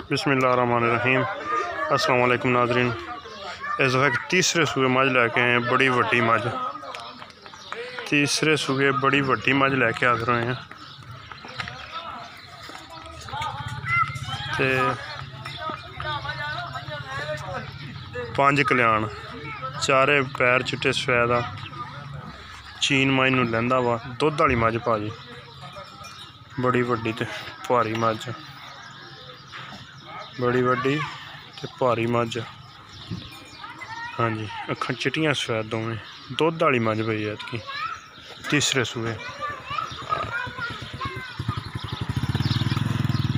बिस्मिल्लाहिर्रहमानिर्रहीम। अस्सलाम वालेकुम नाज़रीन। इस वक्त तीसरे सूए मझ लैके आए हैं, बड़ी वड्डी मझ। तीसरे सूए बड़ी वड्डी मझ लैके हाज़र होए हैं ते 5 कल्याण, चारे पैर चिट्टे सफेद चीन मझ नूं लैंदा वा। दुध वाली मझ भाजी, बड़ी वड्डी ते भारी मझ, बड़ी वड्डी ते भारी मझ। हाँ जी, अखां चिट्टियां सफेद दोवें। दुध वाली मझ पई है ऐतकी तीसरे सूए।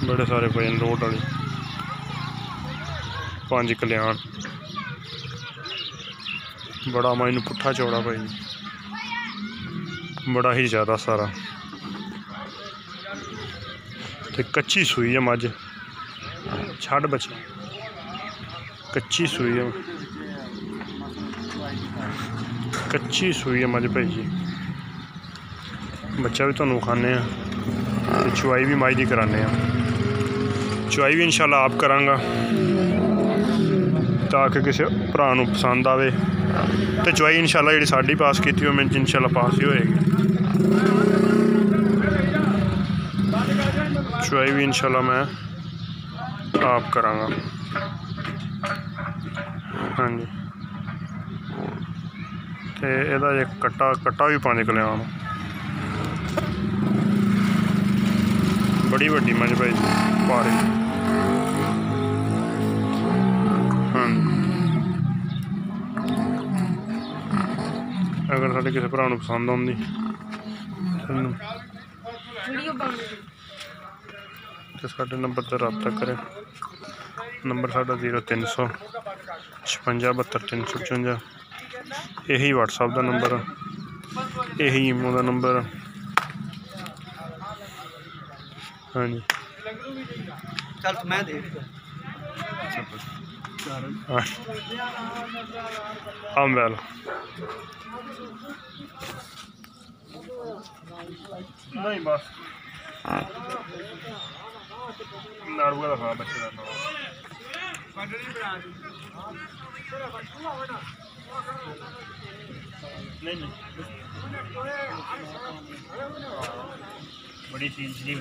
बड़े सारे पे लोड वाली 5 कल्याण। बड़ा मझ नूं पुट्ठा चौड़ा भाई, बड़ा ही ज़्यादा सारा। ते कच्ची सूई है मझ, छड़ बच्चा कच्ची सूई है, कच्ची सूई है मझ भाई जी। बच्चा भी तुहानूं विखाने ते चुआई भी मझ दी कराने। चुआई भी इंशाल्लाह आप करांगा ताकि किसी भरा नूं पसंद आवे। तो चुआई इंशाल्लाह जी साड़ी पास की हो मिनट इंशाल्लाह पास ही होएगी। चुआई भी इंशाल्लाह मैं आप करांगा। हाँ जी, तो यदा एक कट्टा भी 5 कल्याण। बड़ी वड्डी मझ भाई भारी। हाँ, अगर साढ़े किसी भरा नूं पसंद आउंदी तो साढ़े नंबर पर रब्ता करें। नंबर साढ़ा 0300 56 72 355। यही व्हाट्सएप का नंबर, यही ईमो का नंबर। हाँ जी, चल मैं दे हम बैल नहीं बस नाड़ुआ का खा बच्चे का नहीं बड़ी चीज नहीं।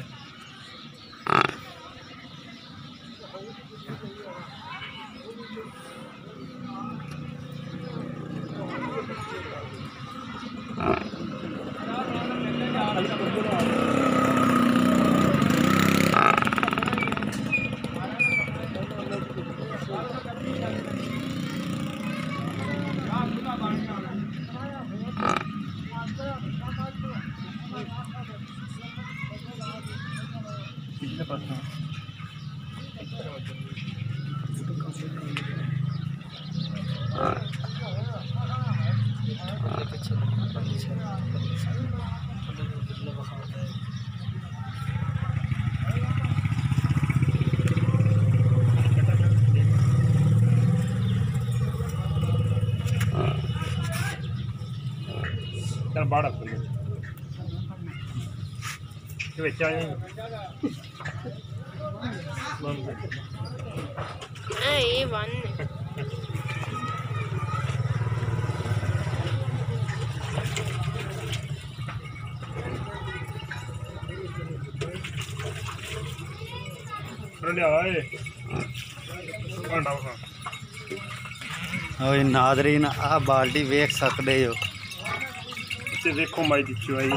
चल बाड़ा नाज़रीन आ बाल्टी वेख सकते हो। देखो माई दी चुआई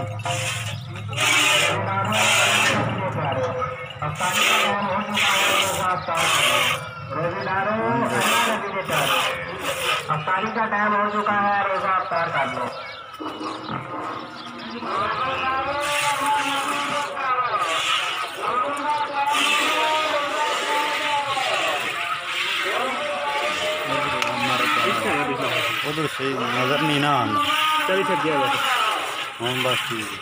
अफ्तारी का टाइम हो चुका है, रोजा अफ्तार कर लो। उधर सही नजर नहीं ना आना। चल छक गया हाँ बस ठीक है।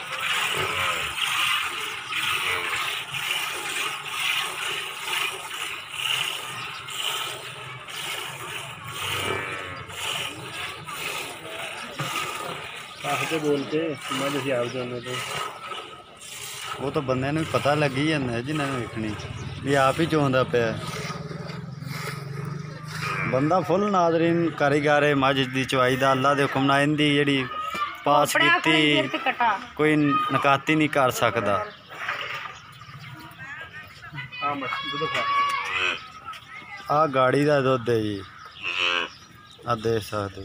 बोल के मैं जैसे आप जाने तो वो तो बंदे ने पता लग ही जाता है जिन्हें वेखनी भी आप ही चौंदा पे। बंदा फुल नाजरीन कारीगर है मझ दी चवाई दा अल्लाह दे हुक्म नाल इंदी जेहड़ी पास कीती कोई नकाती नहीं कर सकदा। आ गाड़ी दा दुध है जी, आ देख सकदे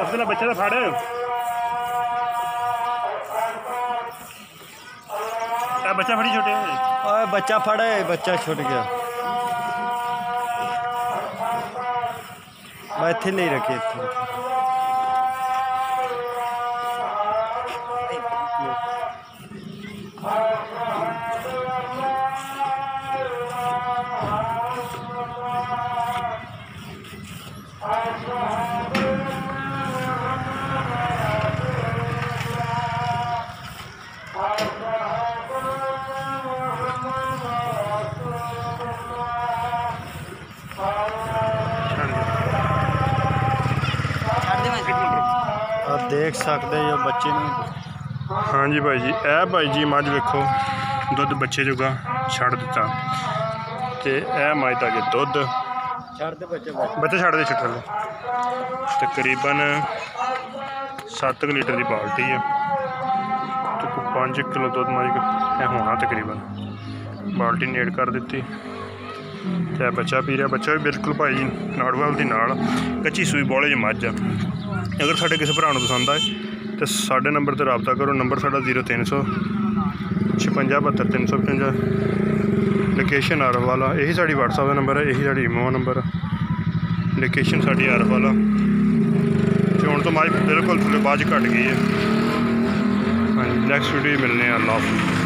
अब्दुल्ला बच्चा तो फाड़ बच्चा फड़ी छोटे ओए बच्चा फड़े बच्चा छुट गया मैं इत्थे नहीं रखे इत्थे देख सकते हो बच्चे ने। हाँ जी भाई जी, ए भाई जी मझ वेखो दुध बच्चे जोगा छड़ दिता ते ए मझ दा जे दुध बच्चे छड़ दे छट्टे तकरीबन 7 लीटर की बाल्टी है तो 5 किलो दुध मझ होना तकरीबन बाल्टी नेड़ कर दी ते बच्चा पी रहा। बच्चा भी बिल्कुल भाई नाड़ूवाल दी नाल कच्ची सूई बौले च मझ आ। अगर साढ़े किसी भरा पसंद आए तो साढ़े नंबर पर रबता करो। नंबर साढ़ा 0300 56 72 355। लोकेशन आरफ वाला, यही साड़ी व्हाट्सएप का नंबर है, यही साड़ी इमो नंबर है। लोकेशन साड़ी आरफ वाला चोन तो माज बिल्कुल थोड़े बाद घट गई है। हाँ जी, नैक्सट वीडियो मिलने अल्लाह हाफिज़।